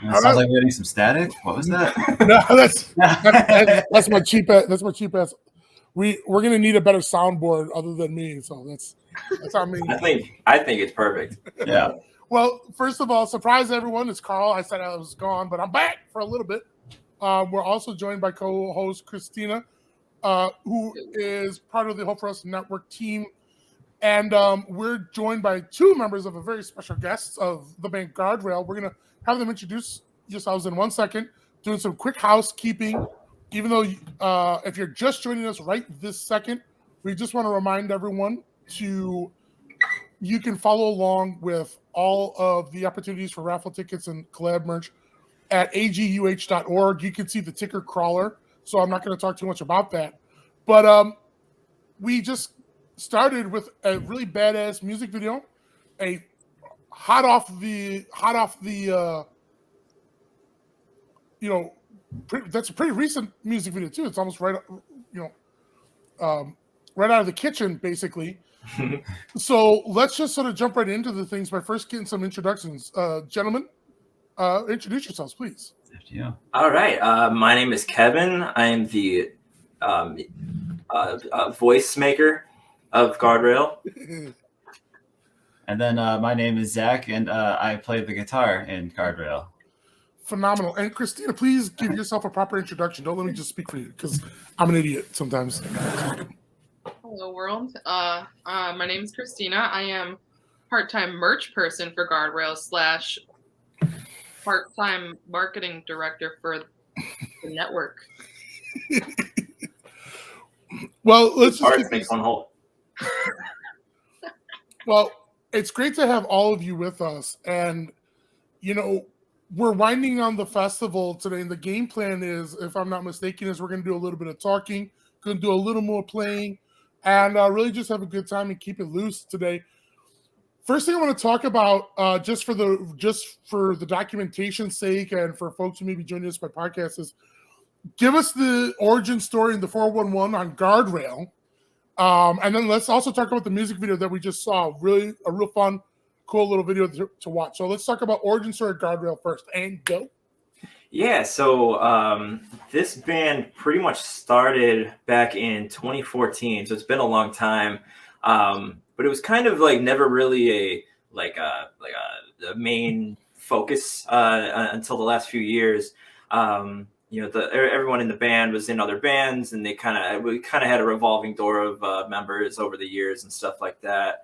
It sounds like we're getting some static. What was that? No, that's my cheap ass. That's my cheap ass. We're gonna need a better soundboard other than me, so that's on me. I think it's perfect. Yeah. Well, first of all, surprise everyone. It's Carl. I said I was gone, but I'm back for a little bit. We're also joined by co-host Christina, who is part of the Hope for Us Network team. And we're joined by two members of a very special guest of the band Guardrail. We're going to have them introduce yourselves in 1 second, doing some quick housekeeping. Even though if you're just joining us right this second, we just want to remind everyone you can follow along with all of the opportunities for raffle tickets and collab merch at aguh.org. You can see the ticker crawler, so I'm not going to talk too much about that. But we just started with a really badass music video, a hot off the that's a pretty recent music video too. It's almost right right out of the kitchen basically. So let's just sort of jump right into the things by first getting some introductions. Gentlemen, introduce yourselves, please. Yeah. All right. My name is Kevin. I am the voice maker of Guardrail. And then my name is Zach, and I play the guitar in Guardrail. Phenomenal. And Christina, please give yourself a proper introduction. Don't let me just speak for you, because I'm an idiot sometimes. Hello, world. My name is Christina. I am part-time merch person for Guardrail / part-time marketing director for the network. Well, let's just make one whole. Well, it's great to have all of you with us, and we're winding on the festival today, and the game plan is, if I'm not mistaken, is we're going to do a little bit of talking, going to do a little more playing, and really just have a good time and keep it loose today. First thing I want to talk about, just for the documentation's sake, and for folks who may be joining us by podcast, is give us the origin story in the 411 on Guardrail, and then let's also talk about the music video that we just saw. Really, a real fun, cool little video to watch. So let's talk about origin story of Guardrail first, and go. Yeah, so this band pretty much started back in 2014, so it's been a long time. But it was kind of like never really a main focus until the last few years. Everyone in the band was in other bands, and we kind of had a revolving door of members over the years and stuff like that.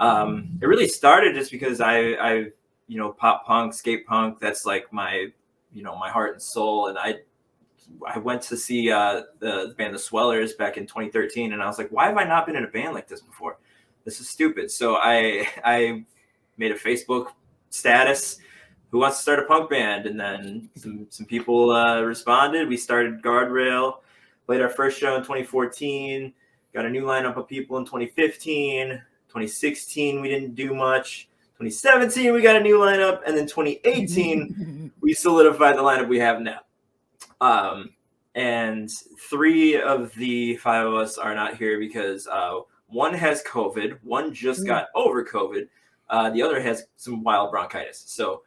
It really started just because I pop punk, skate punk, that's like my heart and soul. And I went to see the band The Swellers back in 2013, and I was like, why have I not been in a band like this before? This is stupid. So I made a Facebook status, who wants to start a punk band? And then some people responded. We started Guardrail, played our first show in 2014, got a new lineup of people in 2015. 2016, we didn't do much. 2017, we got a new lineup. And then 2018, we solidified the lineup we have now. And 3 of the 5 of us are not here because one has COVID, one just got over COVID, the other has some wild bronchitis. So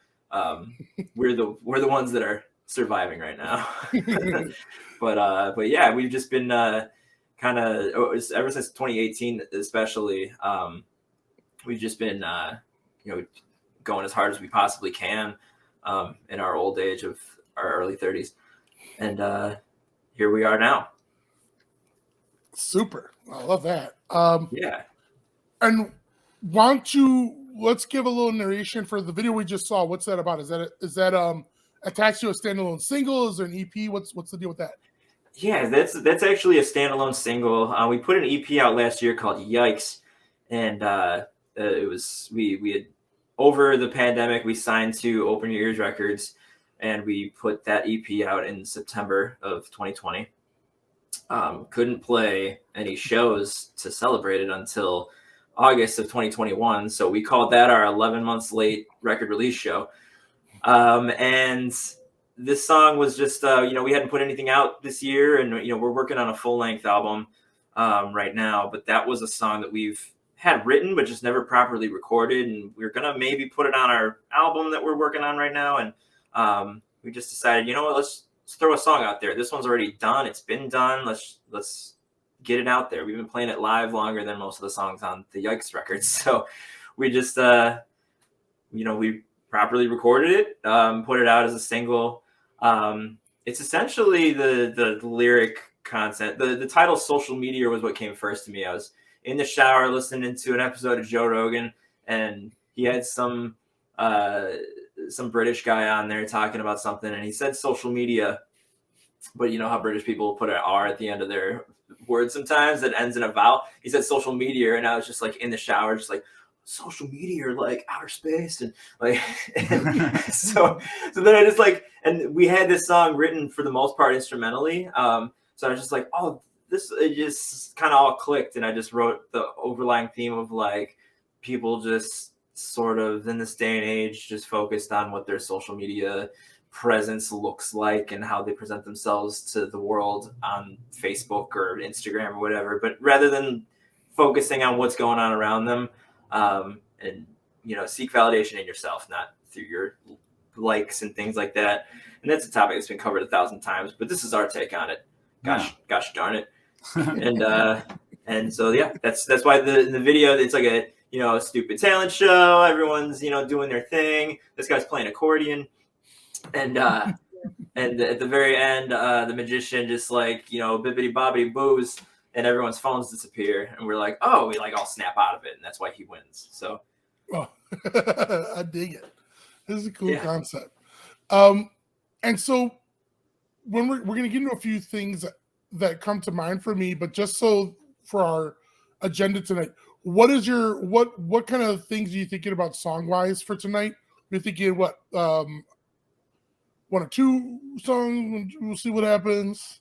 we're the ones that are surviving right now. But yeah, we've just been kind of ever since 2018, especially. We've just been going as hard as we possibly can in our old age of our early 30s, and here we are now. Super. I love that. Yeah. And let's give a little narration for the video we just saw. What's that about? Is that attached to a standalone single? Is there an EP? What's the deal with that? Yeah, that's actually a standalone single. We put an EP out last year called Yikes, and it was we had, over the pandemic, we signed to Open Your Ears Records, and we put that EP out in September of 2020. Couldn't play any shows to celebrate it until August of 2021, so we called that our 11 months late record release show. And this song was just, we hadn't put anything out this year, and, we're working on a full-length album right now, but that was a song that we've had written, but just never properly recorded, and we're going to maybe put it on our album that we're working on right now, and we just decided, you know what, let's throw a song out there. This one's already done. It's been done. Let's get it out there. We've been playing it live longer than most of the songs on the Yikes records. So we just, we properly recorded it, put it out as a single. It's essentially the lyric content. The title Social Media was what came first to me. I was in the shower listening to an episode of Joe Rogan, and he had some British guy on there talking about something, and he said social media, but you know how British people put an R at the end of their word sometimes that ends in a vowel. He said social media, and I was just like in the shower, just like, social media or like outer space, and like so then I just like, and we had this song written for the most part instrumentally, so I was just like, oh, it just kind of all clicked, and I just wrote the overlying theme of like people just sort of in this day and age just focused on what their social media presence looks like and how they present themselves to the world on Facebook or Instagram or whatever, but rather than focusing on what's going on around them, and seek validation in yourself, not through your likes and things like that. And that's a topic that's been covered 1,000 times, but this is our take on it. Gosh darn it. And so yeah, that's why the video, it's like a stupid talent show. Everyone's doing their thing. This guy's playing accordion, and at the very end, the magician just like bibbity bobbity boos, and everyone's phones disappear, and we're like, oh, we like all snap out of it, and that's why he wins. So, I dig it. This is a cool concept. And so when we're going to get into a few things that come to mind for me, but just so for our agenda tonight, what kind of things are you thinking about song wise for tonight? You're thinking what, 1 or 2 songs? We'll see what happens.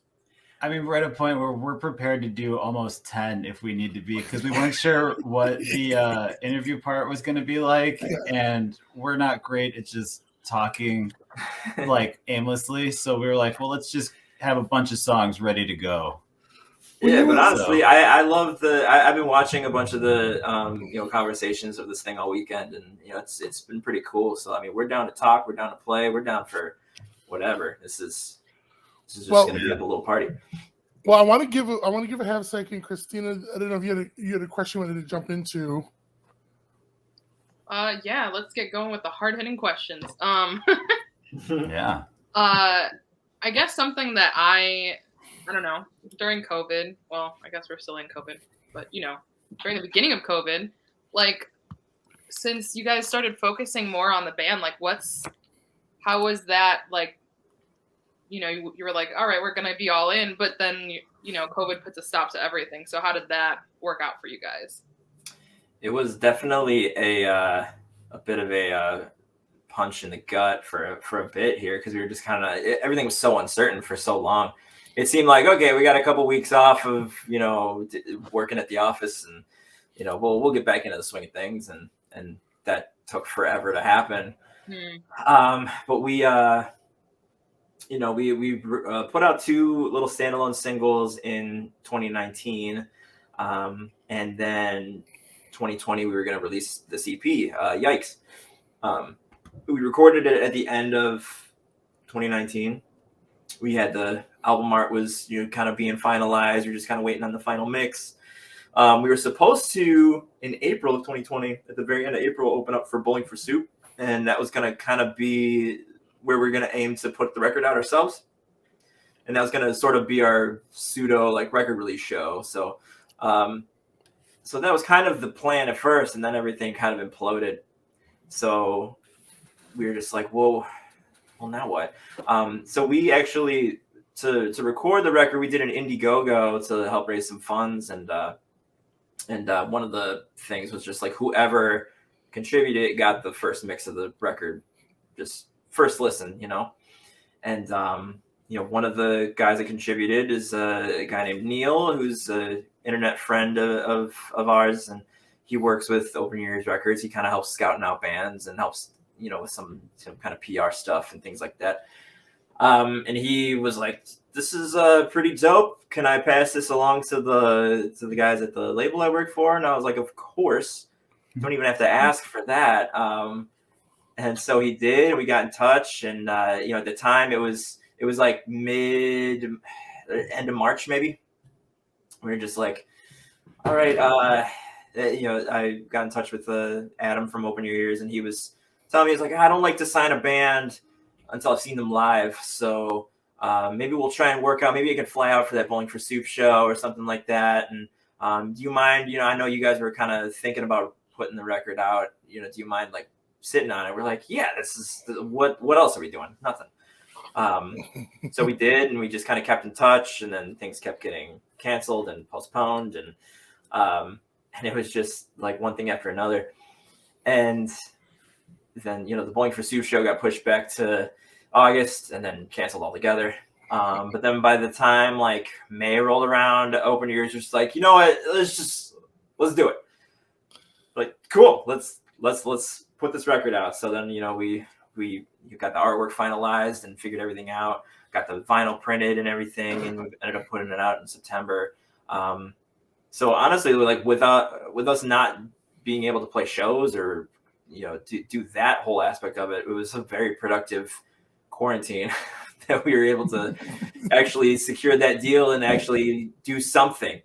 I mean, we're at a point where we're prepared to do almost 10 if we need to be, because we weren't sure what the interview part was going to be like, and we're not great at just talking like aimlessly. So we were like, well, let's just have a bunch of songs ready to go. Yeah, but honestly, I love I've been watching a bunch of the conversations of this thing all weekend, and it's been pretty cool. So I mean, we're down to talk, we're down to play, we're down for whatever. This is just going to be a little party. Well, I want to give a half second, Christina. I don't know if you had a question you wanted to jump into. Yeah, let's get going with the hard-hitting questions. Yeah. I guess something that I don't know, during COVID, well, I guess we're still in COVID, but during the beginning of COVID, like, since you guys started focusing more on the band, like how was that, like, you were like, all right, we're going to be all in, but then, COVID puts a stop to everything. So how did that work out for you guys? It was definitely a bit of a punch in the gut for a bit here, because we were just kind of, everything was so uncertain for so long. It seemed like, okay, we got a couple weeks off of, working at the office, and, we'll get back into the swing of things. And that took forever to happen. But we put out 2 little standalone singles in 2019. And then 2020, we were going to release this EP, Yikes. We recorded it at the end of 2019. We had the album art was kind of being finalized. We were just kind of waiting on the final mix. We were supposed to, in April of 2020, at the very end of April, open up for Bowling for Soup. And that was going to kind of be where we're going to aim to put the record out ourselves. And that was going to sort of be our pseudo like record release show. So that was kind of the plan at first, and then everything kind of imploded. So we were just like, well, now what? So we actually, to record the record, we did an Indiegogo to help raise some funds. And one of the things was just like, whoever contributed got the first mix of the record, just first listen, And, one of the guys that contributed is a guy named Neil, who's an internet friend of ours, and he works with Open Ears Records. He kind of helps scouting out bands and helps, with some kind of PR stuff and things like that. And he was like, "This is pretty dope. Can I pass this along to the guys at the label I work for?" And I was like, "Of course. Don't even have to ask for that." And so he did. We got in touch, and you know, at the time it was like end of March maybe. We were just like, all right, you know, I got in touch with Adam from Open Your Ears, and he was telling me, he's like, I don't like to sign a band until I've seen them live. So maybe we'll try and work out. Maybe I can fly out for that Bowling for Soup show or something like that. And do you mind? You know, I know you guys were kind of thinking about putting the record out. You know, do you mind like sitting on it? We're like, yeah, this is what else are we doing? Nothing. So we did, and we just kind of kept in touch, and then things kept getting canceled and postponed, and it was just like one thing after another. And then, you know, the Bowling for Soup show got pushed back to August and then canceled altogether. But then by the time like May rolled around, Open Your Ears was just like, you know what, let's do it. Like, cool, let's put this record out. So then, you know, we got the artwork finalized and figured everything out, got the vinyl printed and everything, and we ended up putting it out in September. So honestly, like with us not being able to play shows or, you know, do that whole aspect of it, it was a very productive quarantine that we were able to actually secure that deal and actually do something.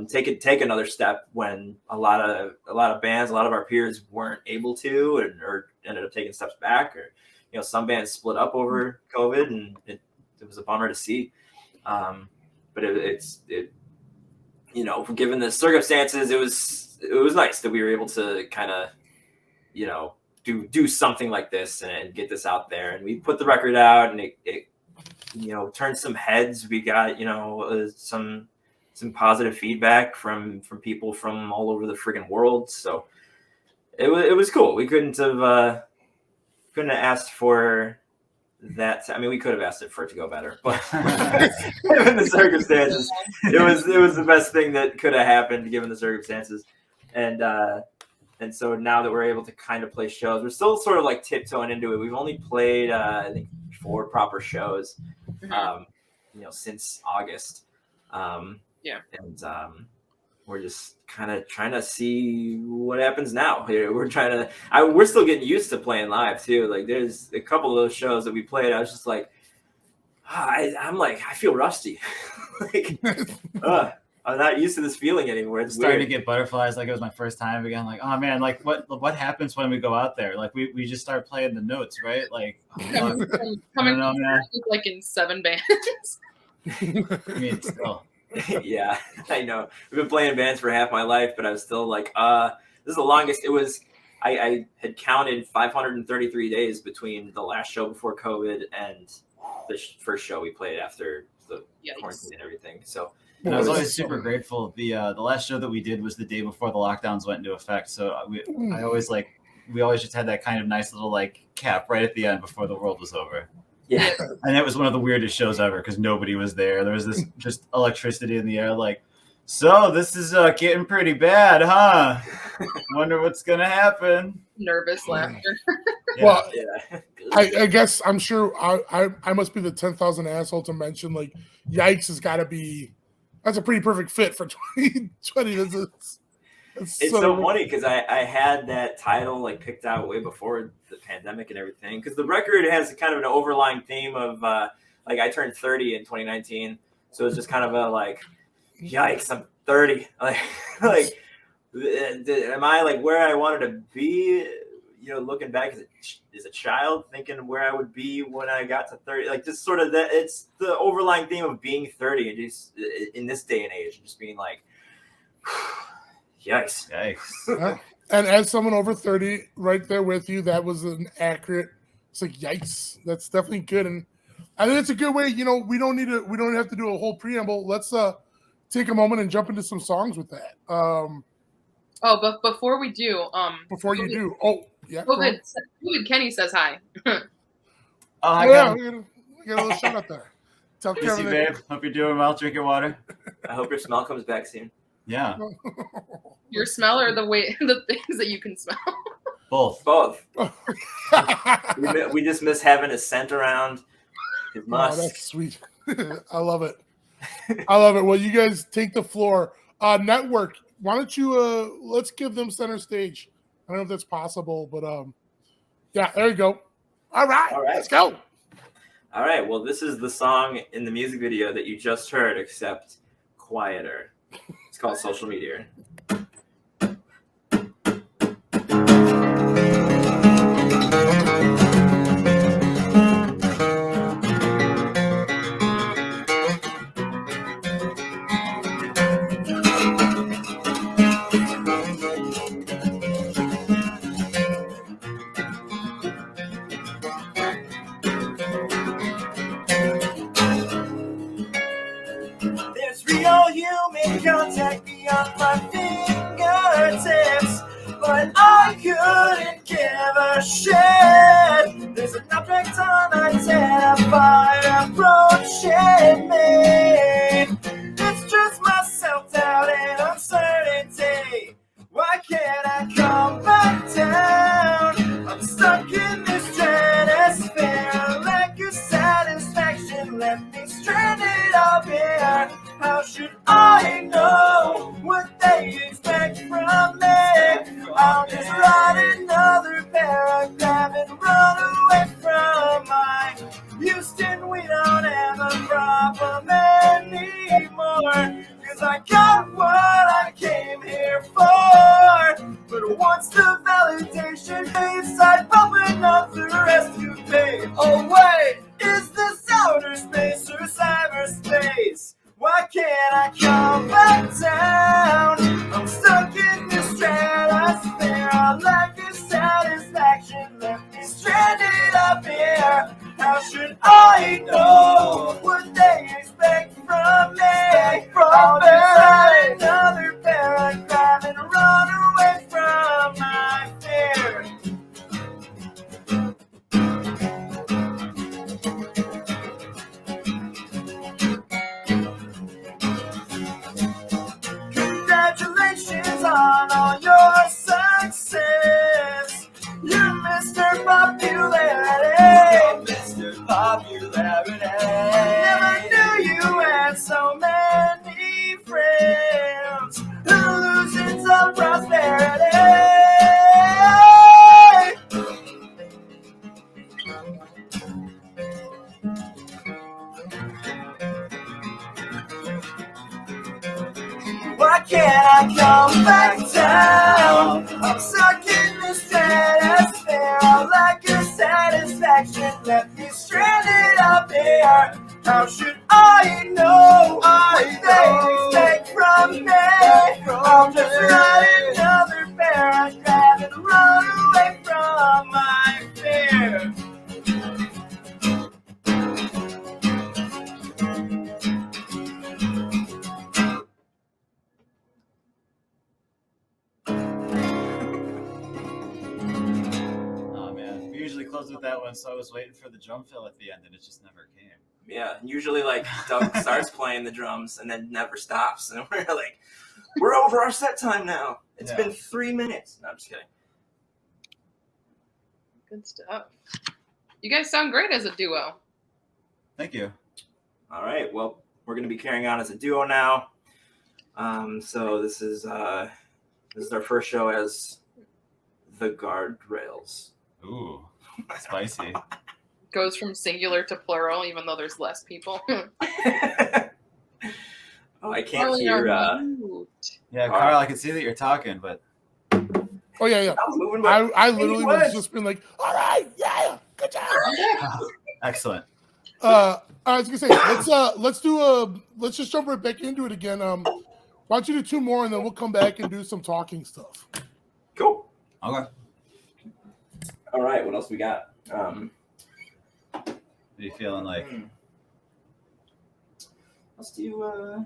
Take another step when a lot of bands, a lot of our peers weren't able to, or ended up taking steps back, or, you know, some bands split up over COVID, and it was a bummer to see. But it you know, given the circumstances, it was nice that we were able to kind of, you know, do something like this and get this out there. And we put the record out, and it you know, turned some heads. We got, you know, some positive feedback from people from all over the friggin' world. So it was cool. We couldn't have asked for that. I mean, we could have asked it for it to go better, but given the circumstances, it was the best thing that could have happened given the circumstances. And so now that we're able to kind of play shows, we're still sort of like tiptoeing into it. We've only played I think 4 proper shows, you know, since August. Yeah. And we're just kind of trying to see what happens now. We're we're still getting used to playing live too. Like, there's a couple of those shows that we played, I was just like, I'm like, I feel rusty. Like, I'm not used to this feeling anymore. It's starting weird. to get butterflies. Like, it was my first time again. Like, oh man, like what happens when we go out there? Like, we just start playing the notes, right? Like, Coming like in 7 bands. I mean, still. Yeah, I know. I've been playing bands for half my life, but I was still like, this is the longest. It was, I had counted 533 days between the last show before COVID and the first show we played after the quarantine and everything. So, and I was always super grateful. The last show that we did was the day before the lockdowns went into effect. So we always just had that kind of nice little like cap right at the end before the world was over. Yeah. And it was one of the weirdest shows ever because nobody was there. There was this just electricity in the air. Like, so this is getting pretty bad, huh? Wonder what's going to happen. Nervous laughter. Yeah. Well, Yeah. I guess I'm sure I must be the 10,000 asshole to mention, like, Yikes has got to be, that's a pretty perfect fit for 2020. It's so funny because I had that title like picked out way before the pandemic and everything, because the record has kind of an overlying theme of like, I turned 30 in 2019, so it's just kind of a like, yikes, I'm 30. Like am I like where I wanted to be? You know, looking back as a child, thinking where I would be when I got to 30, like just sort of that. It's the overlying theme of being 30 and just in this day and age, just being like, yikes. And as someone over 30 right there with you, that was an accurate, it's like, yikes. That's definitely good. And I think it's a good way, you know, we don't have to do a whole preamble. Let's take a moment and jump into some songs with that. But before we do, COVID Kenny says hi. Oh, yeah, we got a little shout out there. Tell Miss you, babe. Hope you're doing well. Drink your water. I hope your smell comes back soon. Yeah. Your smell or the things that you can smell? Both. We just miss having a scent around his musk. Oh, that's sweet. I love it. Well, you guys take the floor. Network, why don't you let's give them center stage. I don't know if that's possible, but Yeah, there you go. All right, let's go. All right, well, this is the song in the music video that you just heard, except quieter. It's called Social Meteor. There's real human contact beyond my fingertips, but I couldn't give a shit. There's an object unidentified approaching me. It's just my self-doubt and uncertainty. Why can't I come back down? I'm stuck in this stratosphere. Lack of satisfaction left me stranded up here. How should I know what they expect from me? I'll just write another paragraph and run away from my Houston. We don't have a problem anymore, 'cause I got what I came here for. But once the validation fades, I open up the rest you pay. Oh wait, is this outer space or cyberspace? Why can't I come back down? I'm stuck in this stratosphere. A lack of satisfaction left me stranded up here. How should I know what they expect from me? I'll just write another paragraph and run away from my fear. Congratulations on all your success. You're Mr. Popularity. Mr. Popularity. Never knew you had so many friends. Illusions of prosperity. Why can't I come back down? I'm stuck in this stratosphere. A lack of satisfaction left me stranded up here. How should I know what they expect from me? I'll just write another paragraph and run away from my fear. Close with that one, so I was waiting for the drum fill at the end, and it just never came. Yeah, usually like Doug starts playing the drums and then never stops, and we're like, we're over our set time now. It's been 3 minutes. No, I'm just kidding. Good stuff. You guys sound great as a duo. Thank you. All right, well, we're going to be carrying on as a duo now. So this is our first show as the Guardrails. Ooh. Spicy. Goes from singular to plural, even though there's less people. Oh, I can't hear. Yeah, Carl, I can see that you're talking, but. Oh yeah. I literally was just been like, all right, yeah, good job. Excellent. I was gonna say, let's just jump right back into it again. Why don't you do two more and then we'll come back and do some talking stuff. Cool. Okay. All right, what else we got? What are you feeling like? Let's do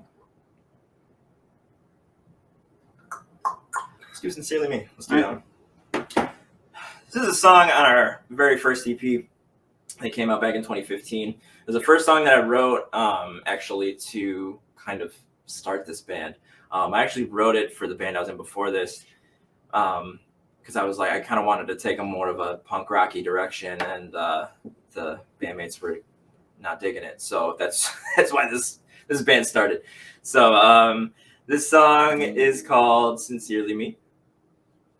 Sincerely Me. Let's do that one. This is a song on our very first EP that came out back in 2015. It was the first song that I wrote actually to kind of start this band. I actually wrote it for the band I was in before this. Because I was like, I kind of wanted to take a more of a punk rocky direction, and the bandmates were not digging it. So that's why this band started. So this song is called Sincerely Me,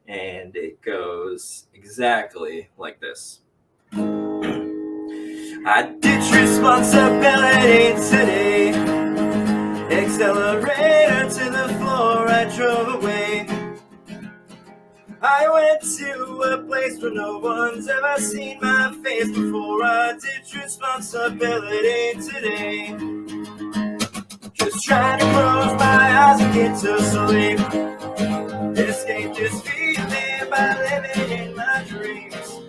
and it goes exactly like this. I ditched responsibility today. Accelerator to the floor, I drove away. I went to a place where no one's ever seen my face before. I ditched responsibility today. Just trying to close my eyes and get to sleep. Escape this feeling by living in my dreams.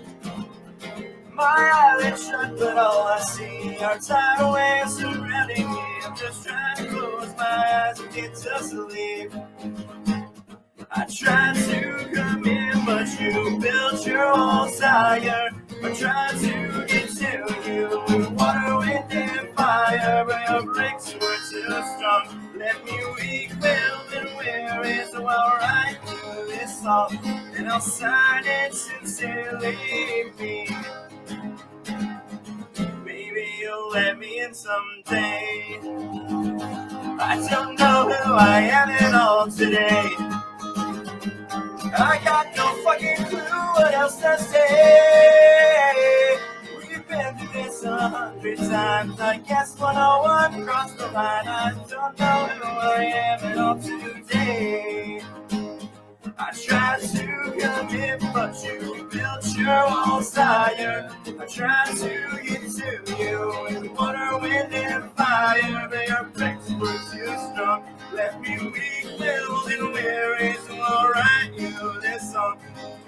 My eyelids shut, but all I see are tidal waves surrounding me. I'm just trying to close my eyes and get to sleep. I tried to come in, but you built your own fire. I tried to get to you with water, wind, and fire, but your bricks were too strong. Left me weak, willed, and weary, so I'll write you this song, and I'll sign it sincerely. Maybe you'll let me in someday. I don't know who I am at all today. I got no fucking clue what else to say. We've been through this 100 times. I guess 101 crossed the line. I don't know who I am at all today. I tried to come in, but you built your own fire. I tried to get to you with water, wind, and fire, but your bricks were too strong. Left me weak, willed, and weary, so I'll write you this song,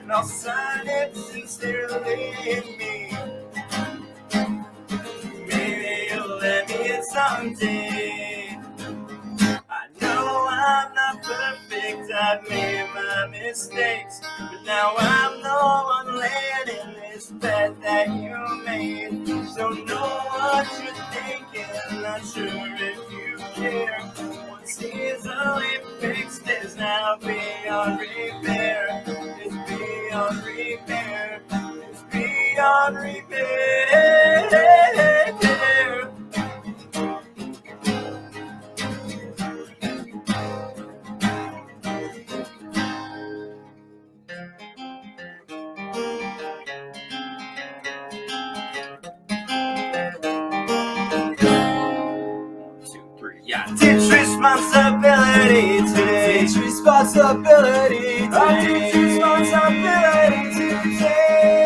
and I'll sign it sincerely in me. Maybe you'll let me in someday. I know I'm not perfect, I've made my mistakes, but now I'm the one laying in this bed that you made. So know what you're thinking, not sure if you care. What's easily fixed is now beyond repair. It's beyond repair. It's beyond repair. Ditch responsibility today. Ditch responsibility today. I ditch responsibility today.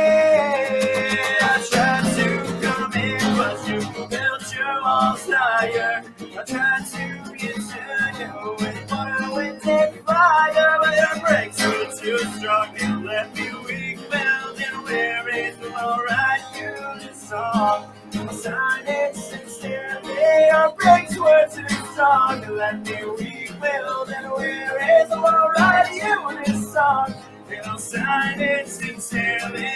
I tried to come in, but you built your own fire. I tried to get to you with water, wind, and fire, but your brakes were too strong. You left me weak, willed, and weary. So I'll write you this song. I'll sign it sincerely. Your brakes were too strong. You left me weak, willed, and weary. So I'll write you this song, and I'll sign it sincerely.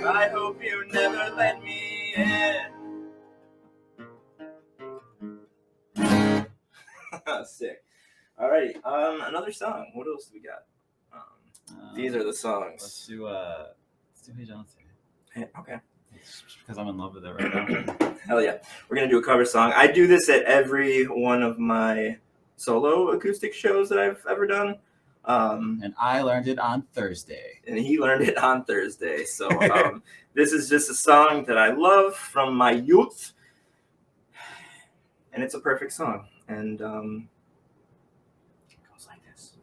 I hope you never let me in. Sick. Alrighty. Another song. What else do we got? These are the songs. Let's do Hey Johnson. Hey, okay. It's just because I'm in love with it right now. Hell yeah. We're going to do a cover song. I do this at every one of my solo acoustic shows that I've ever done. And I learned it on Thursday. And he learned it on Thursday. So this is just a song that I love from my youth. And it's a perfect song. And it goes like this.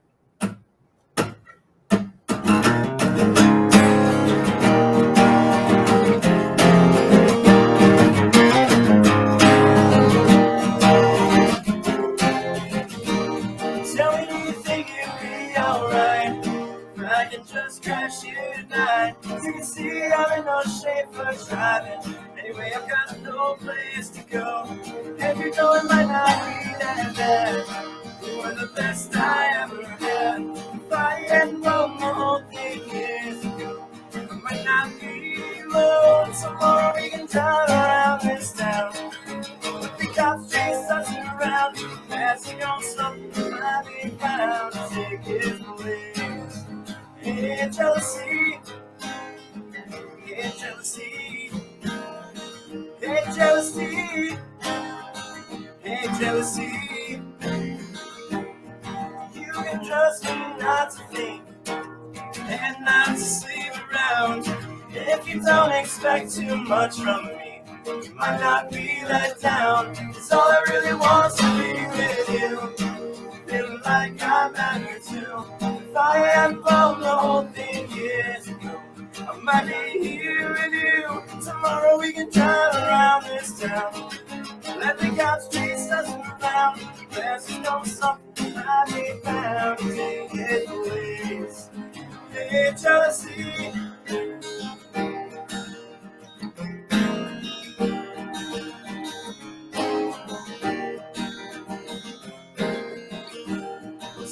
Tell me, do you think you'd be alright if I can just crash you tonight? You can see I'm in no shape for driving. Anyway, I've got no place to go. And you know it might not be that bad. You were the best I ever had. If I had known the whole thing years ago, I might not be alone. Tomorrow we can turn around this town. But the cops chase us around, passing on something might be found to take his place. Hey, jealousy. Hey, jealousy. Hey, jealousy. Hey, jealousy. You can trust me not to think if you don't expect too much from me, you might not be let down. Cause all I really want to be with you, feeling like I matter too. If I had blown the whole thing years ago, I might be here with you. Tomorrow we can drive around this town, let the cops chase us around. There's no something I be found to take it away. Hey, jealousy.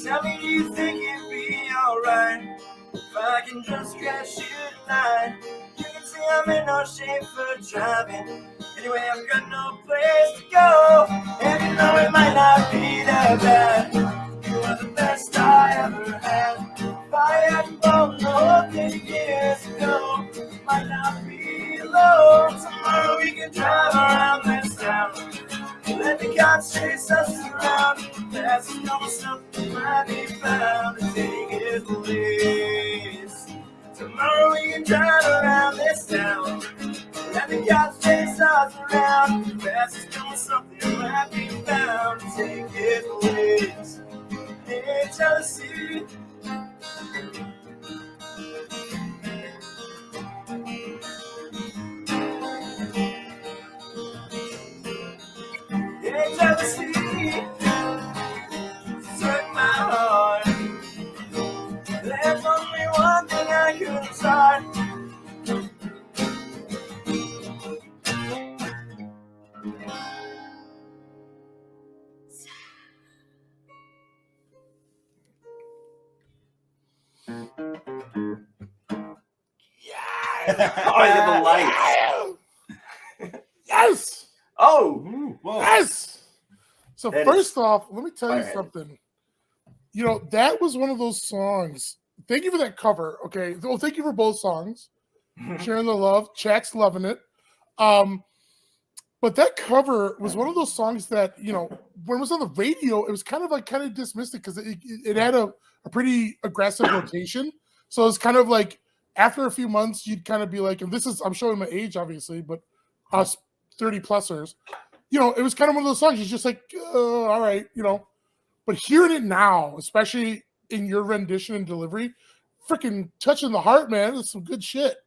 Tell me, do you think it'd be alright if I can just crash you tonight? You can see I'm in no shape for driving. Anyway, I've got no place to go, and you know it might not be that bad. You were the best I ever had. If I hadn't blown the whole thing years ago, it might not be alone. Tomorrow we can drive around this town, let the cops chase us around. There's no something might be found to take his place. Tomorrow we can drive around this town, let the cops chase us around. There's no something might be found to take his place. Hey, jealousy. Hey, jealousy. Took my heart. There's only one thing I couldn't start. Oh, I got the lights. Yes. Oh, Whoa. Yes. So That first off, let me tell you Alright. something. You know, that was one of those songs. Thank you for that cover. Okay. Well, thank you for both songs. Sharing the love. Jack's loving it. But that cover was one of those songs that, you know, when it was on the radio, it was kind of dismissed it because it had a pretty aggressive rotation. So it's kind of like after a few months, you'd kind of be like, and this is, I'm showing my age, obviously, but us 30 plusers, you know, it was kind of one of those songs. You're just like, all right, you know, but hearing it now, especially in your rendition and delivery, freaking touching the heart, man. It's some good shit.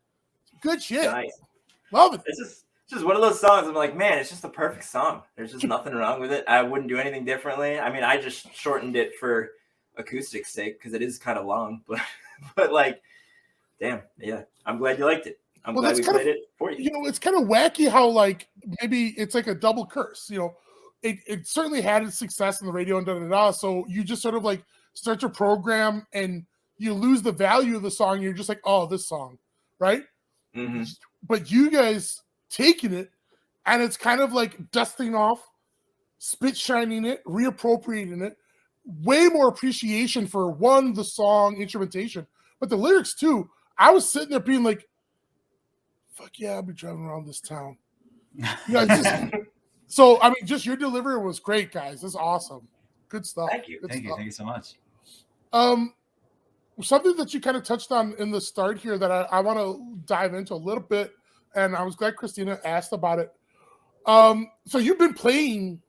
Good shit. nice. Love it. It's just one of those songs. I'm like, man, it's just a perfect song. There's just nothing wrong with it. I wouldn't do anything differently. I mean, I just shortened it for acoustic's sake because it is kind of long, but like, damn, yeah. I'm glad you liked it. I'm glad we played it for you. You know, it's kind of wacky how like maybe it's like a double curse. You know, it certainly had its success in the radio and da-da-da. So you just sort of like start your program and you lose the value of the song. You're just like, oh, this song, right? Mm-hmm. But you guys taking it and it's kind of like dusting off, spit shining it, reappropriating it. Way more appreciation for one, the song, instrumentation, but the lyrics too. I was sitting there being like, fuck yeah, I'll be driving around this town. You know, so, I mean, just your delivery was great, guys. That's awesome. Good stuff. Thank you. Good Thank you. stuff. Thank you so much. Something that you kind of touched on in the start here that I want to dive into a little bit, and I was glad Christina asked about it. So you've been playing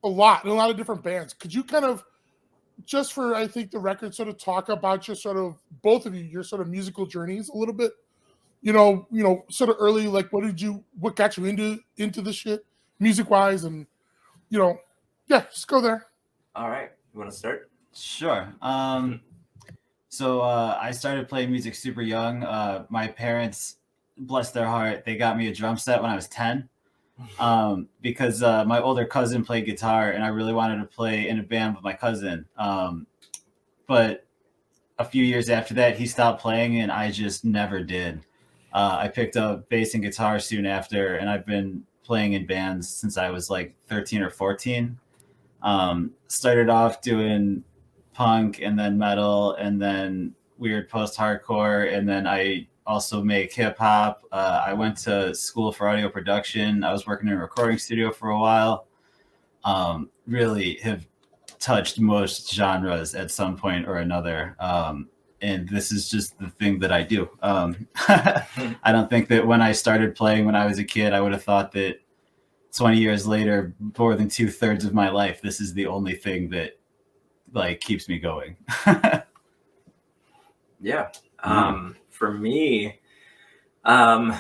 a lot in a lot of different bands. Could you kind of, just for, I think, the record, sort of talk about your sort of, both of you, your sort of musical journeys a little bit? You know, sort of early, like what got you into this shit, music wise, and you know, yeah, just go there. All right, you want to start? Sure. So I started playing music super young. My parents, bless their heart, they got me a drum set when I was 10 because my older cousin played guitar and I really wanted to play in a band with my cousin. But a few years after that, he stopped playing and I just never did. I picked up bass and guitar soon after, and I've been playing in bands since I was like 13 or 14. Started off doing punk and then metal and then weird post-hardcore, and then I also make hip-hop. I went to school for audio production. I was working in a recording studio for a while. Really have touched most genres at some point or another. and this is just the thing that I do. I don't think that when I started playing when I was a kid, I would have thought that 20 years later, more than 2/3 of my life, this is the only thing that like keeps me going. Yeah. For me, I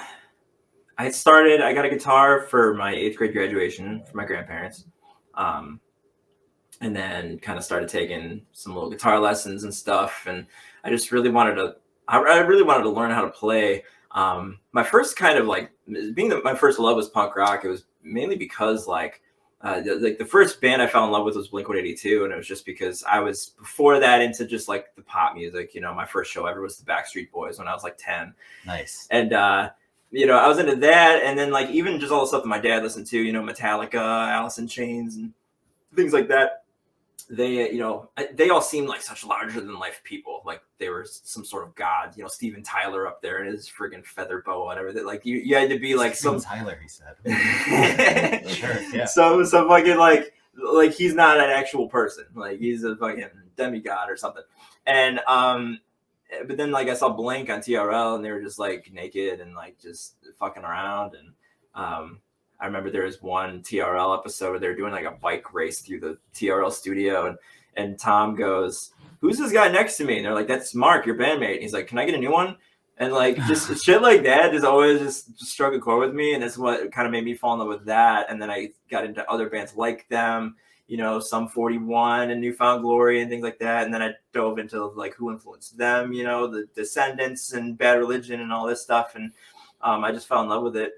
got a guitar for my 8th grade graduation from my grandparents. And then kind of started taking some little guitar lessons and stuff. And I just really wanted to, I really wanted to learn how to play. My first kind of like my first love was punk rock. It was mainly because like the first band I fell in love with was Blink-182, and it was just because I was before that into just like the pop music. You know, my first show ever was the Backstreet Boys when I was like 10. Nice. And you know, I was into that, and then like even just all the stuff that my dad listened to. You know, Metallica, Alice in Chains, and things like that. They, you know, they all seemed like such larger than life people. Like they were some sort of god. You know, Steven Tyler up there in his friggin' feather boa, whatever. That like you had to be like Steven some Tyler, he said. Sure, yeah. Some fucking like he's not an actual person. Like he's a fucking demigod or something. And but then like I saw Blink on TRL, and they were just like naked and like just fucking around. And I remember there was one TRL episode where they were doing like a bike race through the TRL studio, and Tom goes, "Who's this guy next to me?" And they're like, "That's Mark, your bandmate." And he's like, "Can I get a new one?" And like just shit like that just always just struck a chord with me, and that's what kind of made me fall in love with that. And then I got into other bands like them, you know, Sum 41 and Newfound Glory and things like that. And then I dove into like who influenced them, you know, the Descendants and Bad Religion and all this stuff, and I just fell in love with it.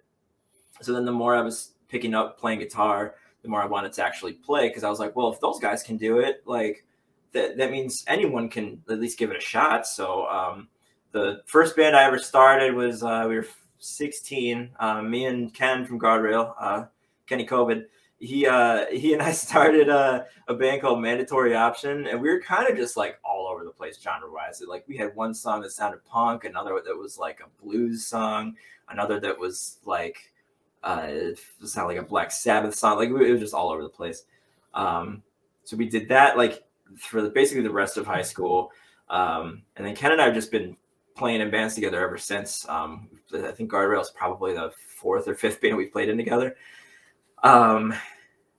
So then the more I was picking up playing guitar, the more I wanted to actually play, because I was like, well, if those guys can do it, like that means anyone can at least give it a shot. So the first band I ever started was we were 16. Me and Ken from Guardrail, Kenny COVID, he and I started a band called Mandatory Option, and we were kind of just like all over the place genre wise. Like we had one song that sounded punk, another that was like a blues song, another that was like it sounded like a Black Sabbath song. Like it was just all over the place. So we did that like for basically the rest of high school. And then Ken and I have just been playing in bands together ever since. I think Guardrail is probably the 4th or 5th band we've played in together. And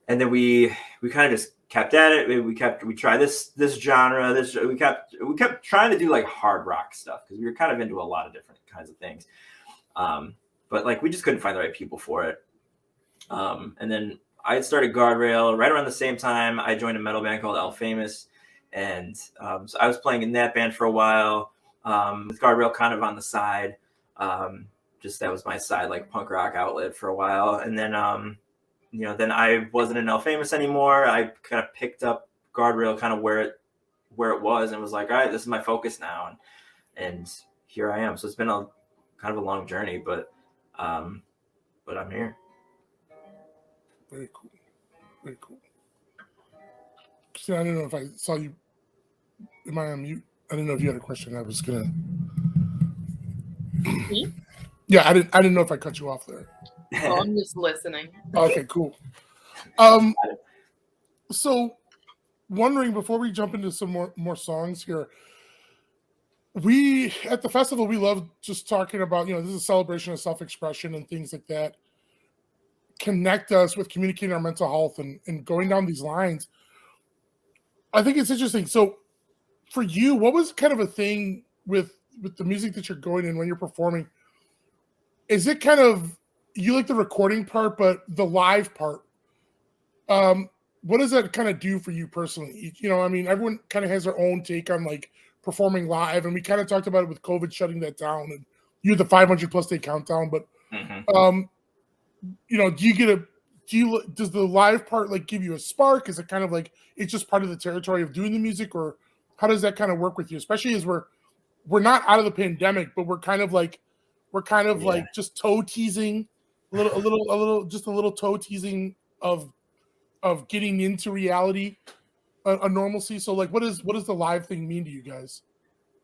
then we kind of just kept at it. We tried this genre. We kept trying to do like hard rock stuff, because we were kind of into a lot of different kinds of things. But like we just couldn't find the right people for it. And then I had started Guardrail right around the same time. I joined a metal band called El Famous, and so I was playing in that band for a while, with Guardrail kind of on the side. Just that was my side like punk rock outlet for a while. And then you know, then I wasn't in El Famous anymore. I kind of picked up Guardrail kind of where it was, and was like, all right, this is my focus now, and here I am. So it's been a kind of a long journey, but I'm here. Very cool. Very cool. See, I don't know if I saw you. Am I on mute? I didn't know if you had a question. I was gonna. Me? Yeah, I didn't know if I cut you off there. Oh, I'm just listening. Okay, cool. So wondering, before we jump into some more songs here, we at the festival, we love just talking about, you know, this is a celebration of self-expression and things like that connect us with communicating our mental health and going down these lines. I think it's interesting. So for you, what was kind of a thing with the music that you're going in when you're performing? Is it kind of, you like the recording part, but the live part, what does that kind of do for you personally? You know, I mean, everyone kind of has their own take on like performing live, and we kind of talked about it with COVID shutting that down, and you had the 500+ day countdown. But you know, does the live part like give you a spark? Is it kind of like it's just part of the territory of doing the music, or how does that kind of work with you? Especially as we're not out of the pandemic, but we're kind of like just toe teasing a little toe teasing of getting into reality, a normalcy. So like, what does the live thing mean to you guys?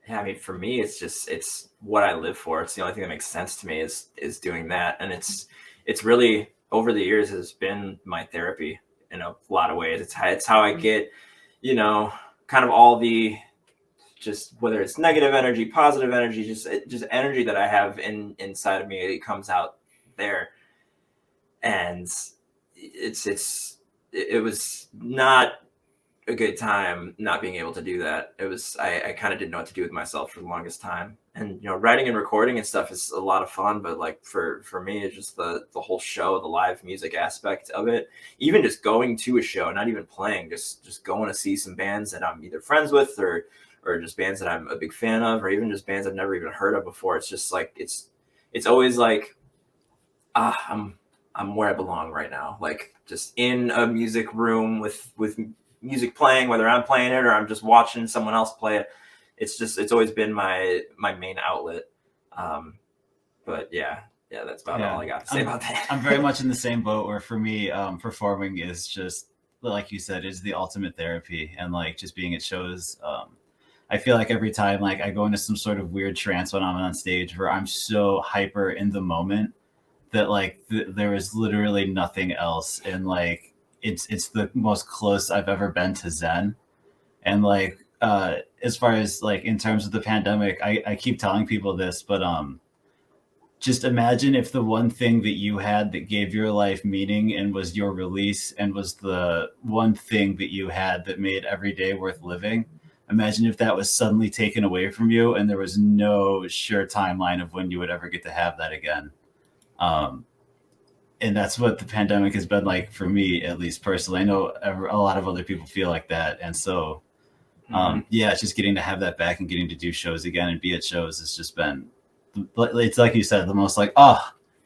Yeah, I mean, for me, it's what I live for. It's the only thing that makes sense to me is doing that. And it's really, over the years, has been my therapy in a lot of ways. It's how I get, you know, kind of all the just whether it's negative energy, positive energy, just energy that I have inside of me, it comes out there. And it was not a good time not being able to do that. It was, I kind of didn't know what to do with myself for the longest time. And, you know, writing and recording and stuff is a lot of fun, but like for me, it's just the whole show, the live music aspect of it, even just going to a show, not even playing, just going to see some bands that I'm either friends with or just bands that I'm a big fan of, or even just bands I've never even heard of before. It's just like, it's always like, I'm where I belong right now. Like just in a music room with music playing, whether I'm playing it or I'm just watching someone else play it. It's always been my main outlet. But yeah, that's about all I got to say about that. I'm very much in the same boat where for me, performing is just, like you said, is the ultimate therapy. And like just being at shows, I feel like every time like I go into some sort of weird trance when I'm on stage where I'm so hyper in the moment that like there is literally nothing else. And like, it's the most close I've ever been to Zen. And like, as far as like in terms of the pandemic, I keep telling people this, but just imagine if the one thing that you had that gave your life meaning and was your release and was the one thing that you had that made every day worth living. Imagine if that was suddenly taken away from you and there was no sure timeline of when you would ever get to have that again. And that's what the pandemic has been like for me, at least personally. I know a lot of other people feel like that. And so, yeah, just getting to have that back and getting to do shows again and be at shows has just been, it's like you said, the most like,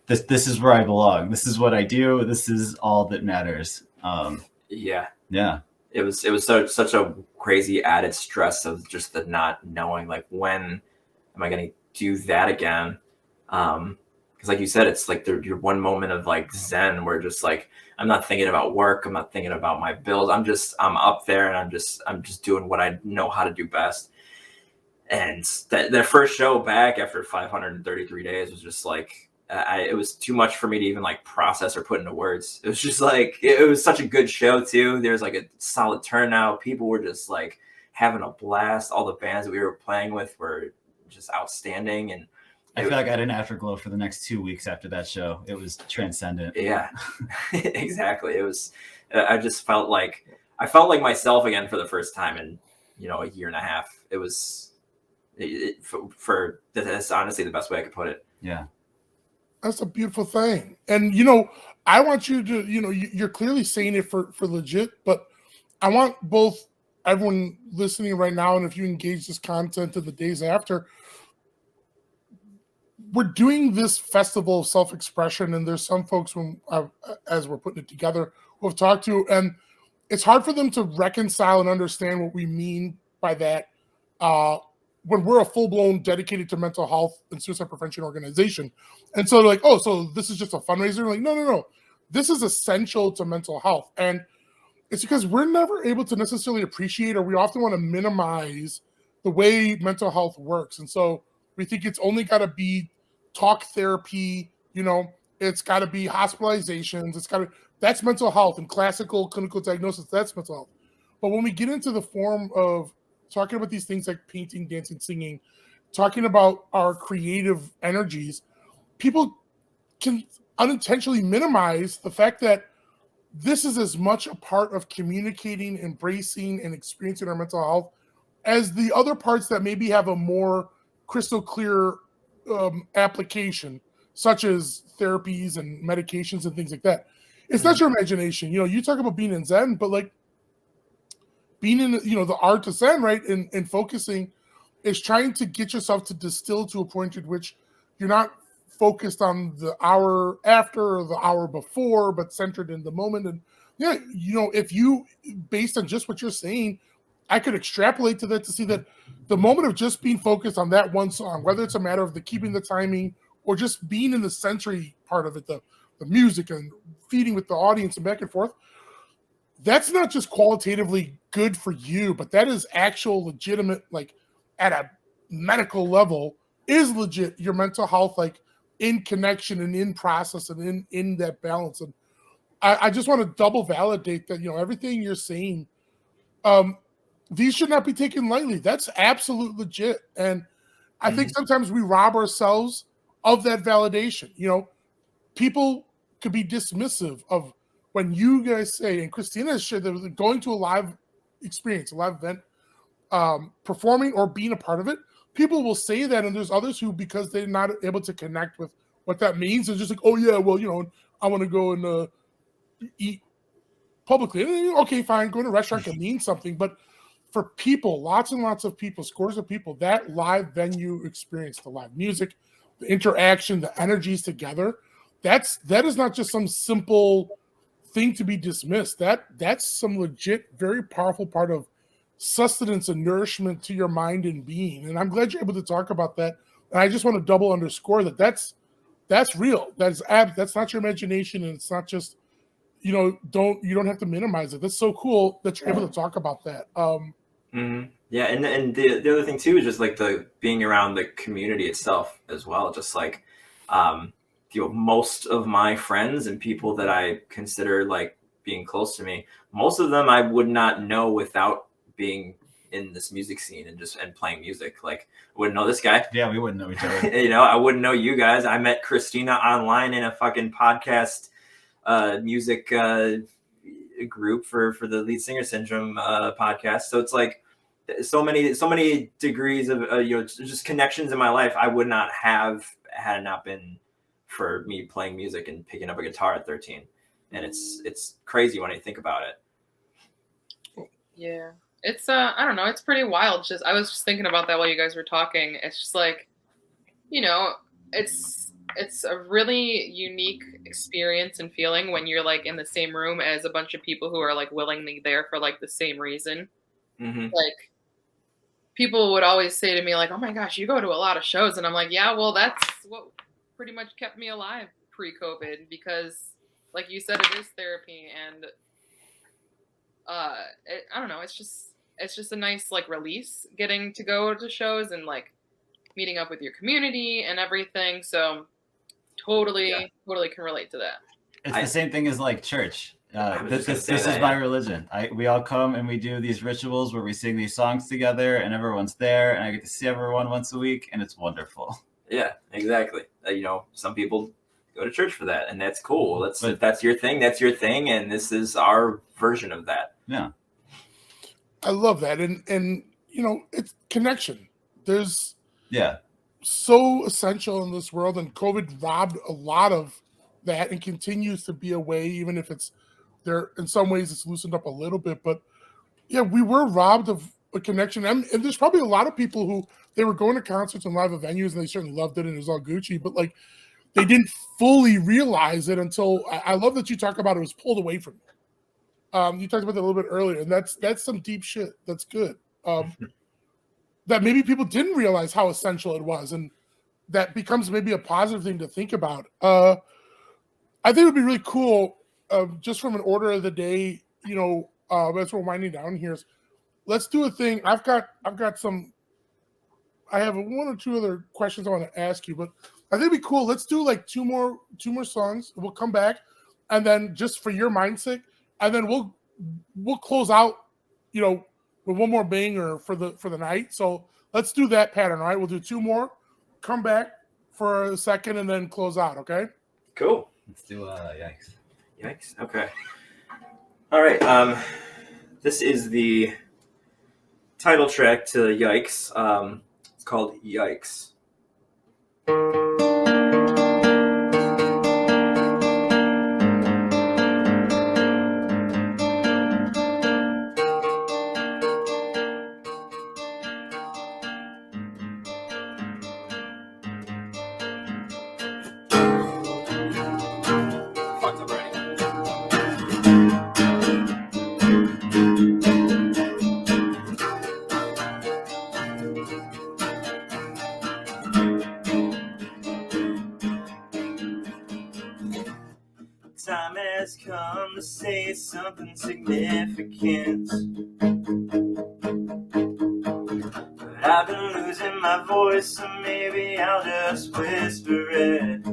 this is where I belong. This is what I do. This is all that matters. Yeah. It was such a crazy added stress of just the not knowing, like, when am I going to do that again? Because like you said, it's like your one moment of like Zen where just like, I'm not thinking about work. I'm not thinking about my bills. I'm up there and I'm just doing what I know how to do best. And that first show back after 533 days was just like, it was too much for me to even like process or put into words. It was just like, it was such a good show too. There was like a solid turnout. People were just like having a blast. All the bands that we were playing with were just outstandanding. And I feel like I had an afterglow for the next 2 weeks after that show. It was transcendent. Yeah, exactly. It was, I just felt like myself again for the first time in, a year and a half. It was, that's honestly the best way I could put it. Yeah. That's a beautiful thing. And, I want you to, you're clearly saying it for legit, but I want everyone listening right now, and if you engage this content in the days after, we're doing this festival of self-expression, and there's some folks as we're putting it together who have talked to, and it's hard for them to reconcile and understand what we mean by that when we're a full-blown dedicated to mental health and suicide prevention organization. And so they're like, oh, so this is just a fundraiser? Like, no. This is essential to mental health. And it's because we're never able to necessarily appreciate, or we often want to minimize the way mental health works. And so we think it's only got to be talk therapy, it's got to be hospitalizations, that's mental health, and classical clinical diagnosis, that's mental health. But when we get into the form of talking about these things like painting, dancing, singing, talking about our creative energies, people can unintentionally minimize the fact that this is as much a part of communicating, embracing, and experiencing our mental health as the other parts that maybe have a more crystal clear application, such as therapies and medications and things like that. It's not your imagination. You talk about being in Zen, but like being in, the art of Zen, right? And focusing is trying to get yourself to distill to a point at which you're not focused on the hour after or the hour before, but centered in the moment. And yeah, if you, based on just what you're saying, I could extrapolate to that to see that the moment of just being focused on that one song, whether it's a matter of keeping the timing or just being in the sensory part of it, the music and feeding with the audience and back and forth, that's not just qualitatively good for you, but that is actual legitimate, like at a medical level, is legit your mental health, like in connection and in process and in that balance. And I just want to double validate that, everything you're saying, these should not be taken lightly. That's absolute legit. And I think sometimes we rob ourselves of that validation. You know, people could be dismissive of when you guys say, and Christina has shared that going to a live experience, a live event, performing or being a part of it, people will say that, and there's others who, because they're not able to connect with what that means, they're just like, oh yeah, well, you know, I want to go and eat publicly. Okay, fine, going to a restaurant can mean something, but for people, lots and lots of people, scores of people, that live venue experience, the live music, the interaction, the energies together, that is not just some simple thing to be dismissed. That's some legit, very powerful part of sustenance and nourishment to your mind and being. And I'm glad you're able to talk about that. And I just want to double underscore that that's real. That's not your imagination, and it's not just, you know, you don't have to minimize it. That's so cool that you're able to talk about that. Yeah, and the other thing too is just like the being around the community itself as well. Just like you know, most of my friends and people that I consider like being close to me, most of them I would not know without being in this music scene and playing music. Like, I wouldn't know this guy. Yeah, we wouldn't know each other. You know, I wouldn't know you guys. I met Christina online in a fucking podcast music group for the Lead Singer Syndrome podcast. So it's like so many degrees of you know, just connections in my life I would not have had it not been for me playing music and picking up a guitar at 13. And it's crazy when I think about it. Yeah. It's I don't know, it's pretty wild. Just I was just thinking about that while you guys were talking. It's just like, you know, it's a really unique experience and feeling when you're like in the same room as a bunch of people who are like willingly there for like the same reason. Like, people would always say to me like, oh my gosh, you go to a lot of shows. And I'm like, yeah, well, that's what pretty much kept me alive pre-COVID, because like you said, it is therapy. And I don't know, it's just a nice like release getting to go to shows and like meeting up with your community and everything. So totally can relate to that. It's the same thing as like church. This is my religion. We all come and we do these rituals where we sing these songs together, and everyone's there, and I get to see everyone once a week, and it's wonderful. Yeah, exactly. You know, some people go to church for that, and that's cool. If that's your thing, that's your thing, and this is our version of that. Yeah, I love that, and you know, it's connection. There's so essential in this world, and COVID robbed a lot of that, and continues to be a way, even if it's there in some ways it's loosened up a little bit. But yeah, we were robbed of a connection, and there's probably a lot of people who they were going to concerts and live venues, and they certainly loved it, and it was all Gucci, but like they didn't fully realize it until I love that you talk about it was pulled away from you. You talked about that a little bit earlier, and that's some deep shit. That's good. That maybe people didn't realize how essential it was, and that becomes maybe a positive thing to think about. I think it would be really cool, just from an order of the day, you know, as we're winding down here, let's do a thing. I have one or two other questions I want to ask you, but I think it'd be cool. Let's do like two more songs. We'll come back, and then just for your mindset, and then we'll close out, you know, with one more banger for the night. So let's do that pattern. All right, we'll do two more, come back for a second, and then close out. Okay. Cool. let's do Yikes. Yikes. Okay. All right. This is the title track to Yikes. It's called Yikes. Time has come to say something significant, but I've been losing my voice, so maybe I'll just whisper it.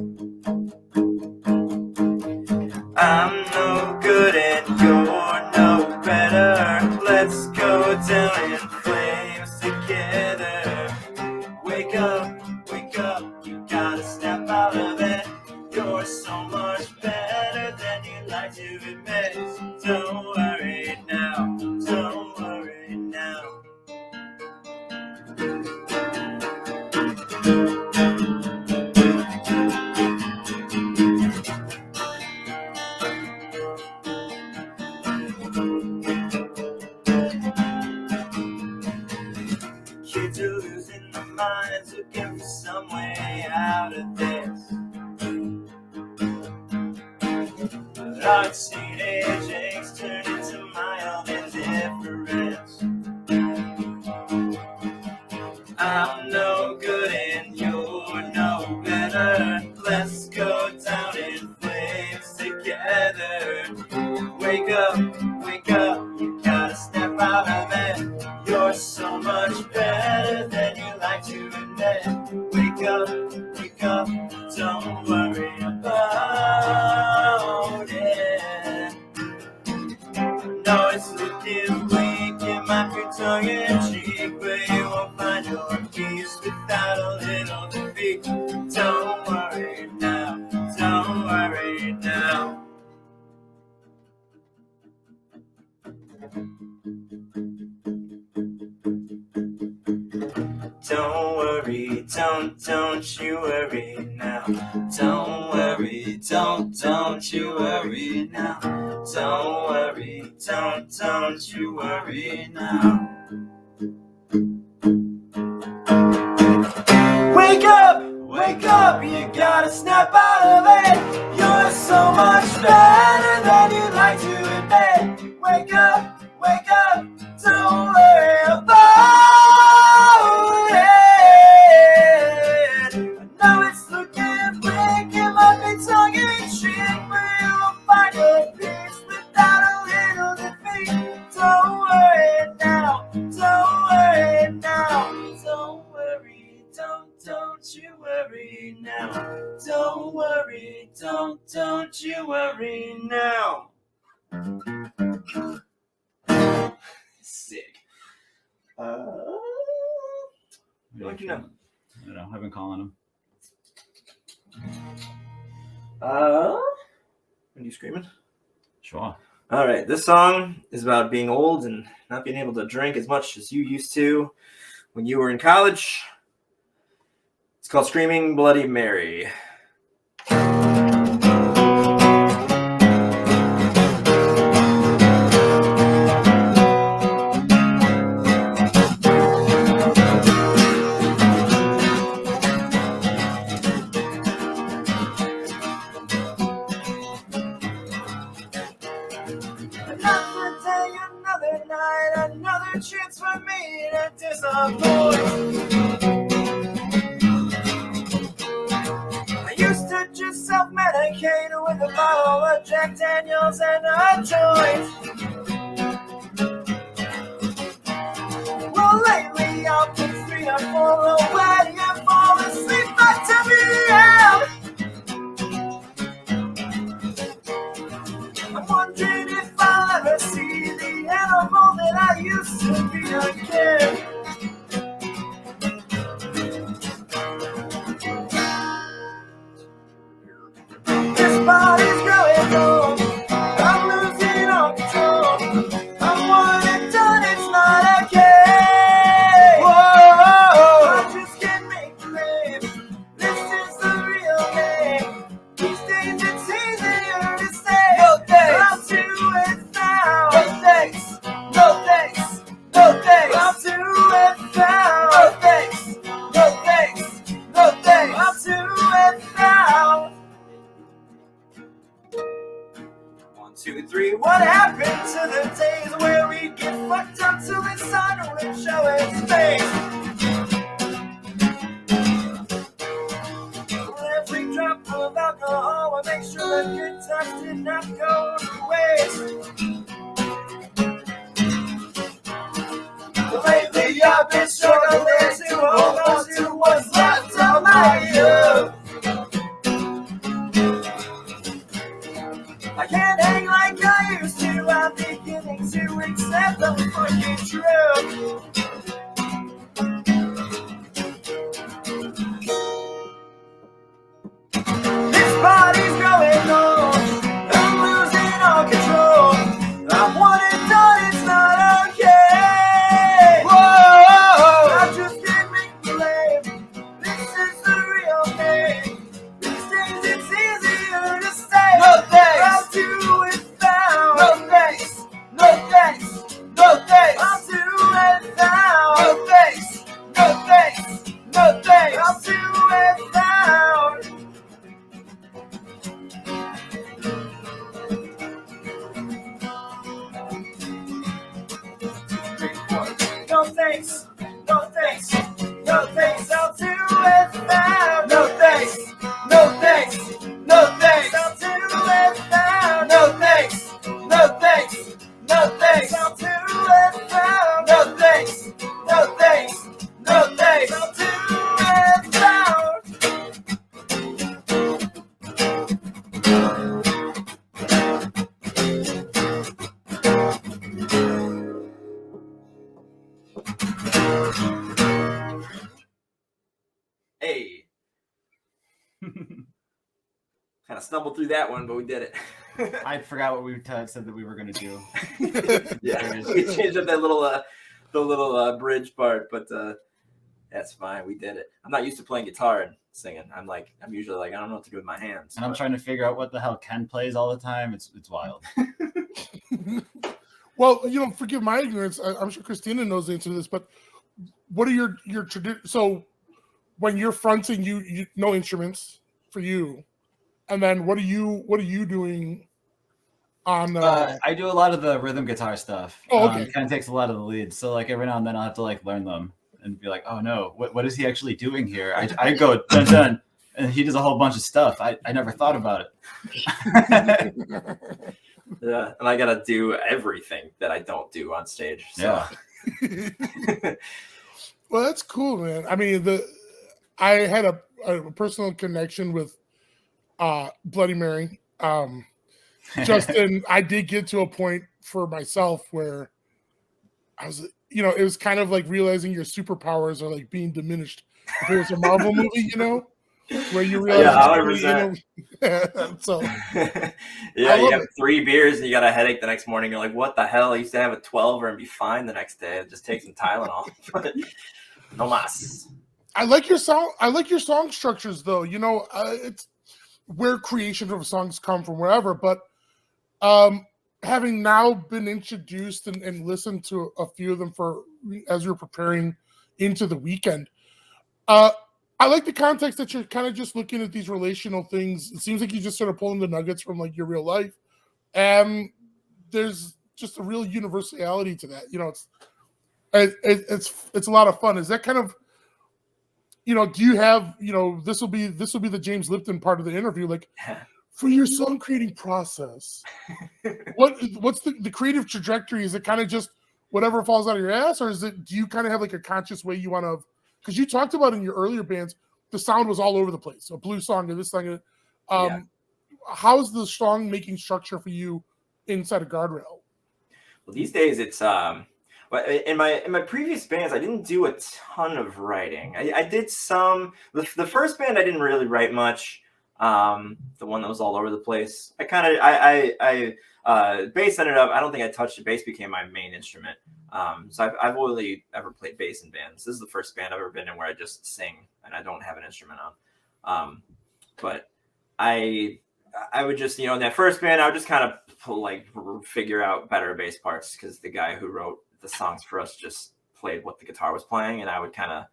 I'm no good and you're no better. Let's go telling wake up, you gotta snap out of it. You're so much better than you like to admit. Don't worry now, don't worry now. Kids are losing their minds, looking for some way out of this. But our teenage angst turned into mild indifference. I'm no good and you're no better. Let's go down in flames together. Wake up, you gotta step out of it. You're so much better than you like to admit. Wake up, don't worry about it. No, it's looking bleak, it might be tongue in cheek, but you won't find your peace without a little defeat. Don't worry now, don't worry now. Don't worry, don't you worry now. Don't worry, don't you worry now. Don't worry, don't you worry now. Wake up, you gotta snap out of it. You're so much better than you like to admit. Wake up, don't worry about it. I know it's looking bleak, it might be tongue in cheek, but you'll find your peace without a little defeat. Don't worry now, don't worry now. Don't worry, don't you worry now. Don't worry, don't you worry now. Sick. What do you know? I don't know. I've been calling him. Are you screaming? Sure. All right. This song is about being old and not being able to drink as much as you used to when you were in college. It's called Screaming Bloody Mary. Another day, another night, another chance for me to disappoint. I used to just self-medicate with a bottle of Jack Daniels and a joint. Well, lately I've been 3 or 4 away and fall asleep by 10 p.m. I'm wondering if I'll ever see the animal that I used to be again. This body's growing old, I'm losing all control. I'm one and done, it's not okay. Whoa, I just can't make believe this is the real game. These days it's easier to say no thanks, I'll do it now. No thanks, no thanks, no thanks, I'll do it now. No thanks, no thanks, no thanks, I'll do it now. 1, 2, 3. What happened to the days where we get fucked up till the sun would show its face? Every drop of alcohol will make sure that good times did not go to waste. Lately I've been struggling to hold on to what's left of my youth. I can't hang like I used to, I'm beginning to accept the fucking truth. Hey. Kind of stumbled through that one, but we did it. I forgot what we said that we were going to do. Yeah, we changed up that little, the little bridge part, but that's fine. We did it. I'm not used to playing guitar and singing. I'm usually like, I don't know what to do with my hands. And I'm trying to figure out what the hell Ken plays all the time. It's wild. Well, forgive my ignorance. I'm sure Christina knows the answer to this, but what are your traditions? So when you're fronting, you no instruments for you, and then what are you doing on? I do a lot of the rhythm guitar stuff. Oh, okay. Ken takes a lot of the leads, so like every now and then I'll have to like learn them and be like, oh no, what is he actually doing here? I go dun dun, and he does a whole bunch of stuff. I never thought about it. Yeah, and I gotta do everything that I don't do on stage. So. Yeah. Well, that's cool, man. I mean, I had a personal connection with Bloody Mary. Justin, I did get to a point for myself where I was, it was kind of like realizing your superpowers are like being diminished. If it was a Marvel movie, where you realize, so yeah, you have 3 beers and you got a headache the next morning. You're like, what the hell? I used to have a 12 and be fine the next day. I'd just take some Tylenol. No mas. I like your song structures, though. It's where creation of songs come from, wherever. But having now been introduced and listened to a few of them as you're preparing into the weekend, I like the context that you're kind of just looking at these relational things. It seems like you're just sort of pulling the nuggets from like your real life, and there's just a real universality to that. It's a lot of fun. Is that kind of, do you have, this will be the James Lipton part of the interview, like for your song creating process, what's the creative trajectory? Is it kind of just whatever falls out of your ass, or do you kind of have like a conscious way you want to? Because you talked about in your earlier bands, the sound was all over the place. A blues song and this thing. How's the song making structure for you inside of Guardrail? Well, these days it's in my previous bands I didn't do a ton of writing. I did some. The first band I didn't really write much. The one that was all over the place. I bass ended up. I don't think I touched it. Bass became my main instrument. So I've only ever played bass in bands. This is the first band I've ever been in where I just sing and I don't have an instrument on. But I would just, in that first band, I would just kind of figure out better bass parts because the guy who wrote the songs for us just played what the guitar was playing, and I would kind of,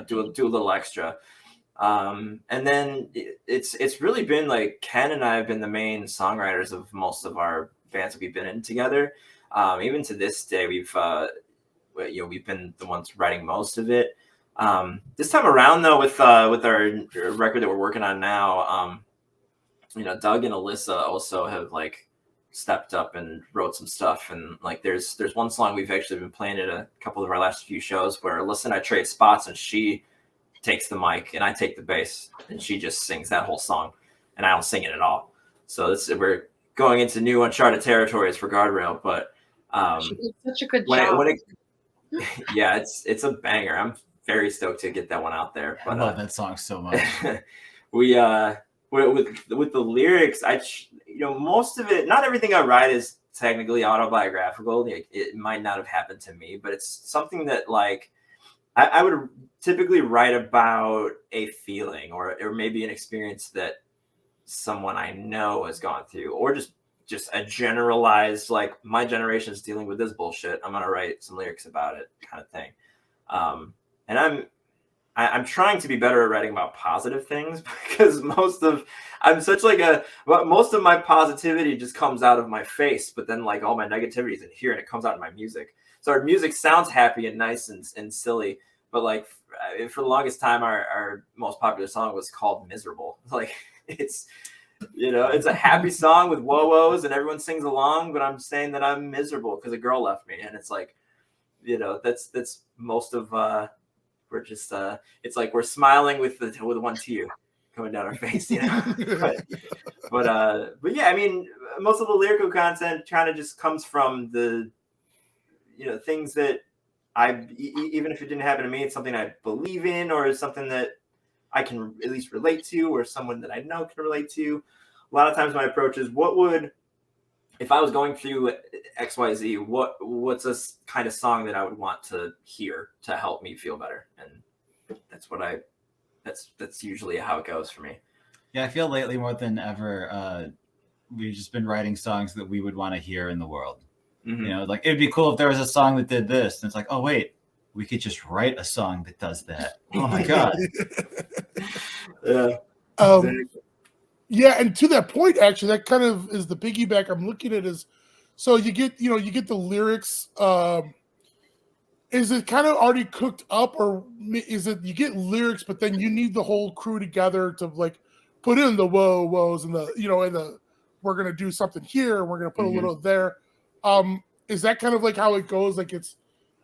do a little extra. And then it's really been like Ken and I have been the main songwriters of most of our bands that we've been in together. Even to this day, we've been the ones writing most of it. This time around, though, with our record that we're working on now, Doug and Alyssa also have stepped up and wrote some stuff. And there's one song we've actually been playing at a couple of our last few shows where Alyssa and I trade spots, and she takes the mic and I take the bass, and she just sings that whole song, and I don't sing it at all. So we're going into new uncharted territories for Guardrail, but she did such a good job. Yeah, it's a banger. I'm very stoked to get that one out there. But, I love that song so much. We with the lyrics, most of it, not everything I write is technically autobiographical. It might not have happened to me, but it's something that I would typically write about a feeling or maybe an experience that someone I know has gone through, or just a generalized, my generation is dealing with this bullshit, I'm going to write some lyrics about it kind of thing. And I'm trying to be better at writing about positive things because most of my positivity just comes out of my face, but then all my negativity is in here and it comes out in my music. So our music sounds happy and nice and silly, but for the longest time, our most popular song was called Miserable. It's a happy song with whoa-whoas and everyone sings along, but I'm saying that I'm miserable because a girl left me. And it's that's most of, we're just, it's we're smiling with one tear coming down our face, but yeah, I mean, most of the lyrical content kind of just comes from the, things that even if it didn't happen to me, it's something I believe in, or is something that I can at least relate to, or someone that I know can relate to. A lot of times my approach is, if I was going through XYZ, what's a kind of song that I would want to hear to help me feel better? And that's usually how it goes for me. Yeah, I feel lately more than ever, we've just been writing songs that we would want to hear in the world. Mm-hmm. You know, like it'd be cool if there was a song that did this. And it's like, oh, wait, we could just write a song that does that. Oh my God. Yeah. Yeah, and to that point, actually, that kind of is the piggyback I'm looking at. Is so you get the lyrics. Is it kind of already cooked up, or is it you get lyrics, but then you need the whole crew together to like put in the woes and the we're gonna do something here, we're gonna put a little there. Is that kind of like how it goes? Like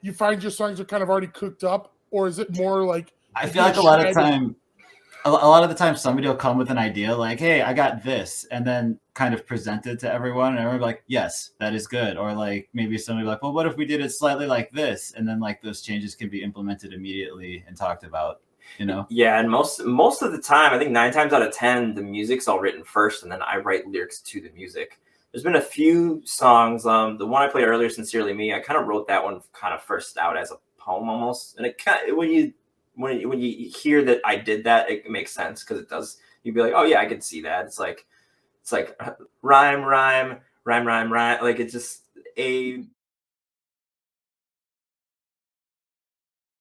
you find your songs are kind of already cooked up, or is it more like I feel like a lot of the time somebody will come with an idea like, hey, I got this, and then kind of present it to everyone, and everyone will be like, yes, that is good. Or like maybe somebody will be like, well, what if we did it slightly like this? And then like those changes can be implemented immediately and talked about, you know? Yeah, and most of the time, I think 9 times out of 10, the music's all written first, and then I write lyrics to the music. There's been a few songs. The one I played earlier, Sincerely Me, I kind of wrote that one kind of first out as a poem almost, and it kind of, when you hear that I did that, it makes sense because it does. You'd be like, oh yeah, I can see that. It's like rhyme. Like it's just A,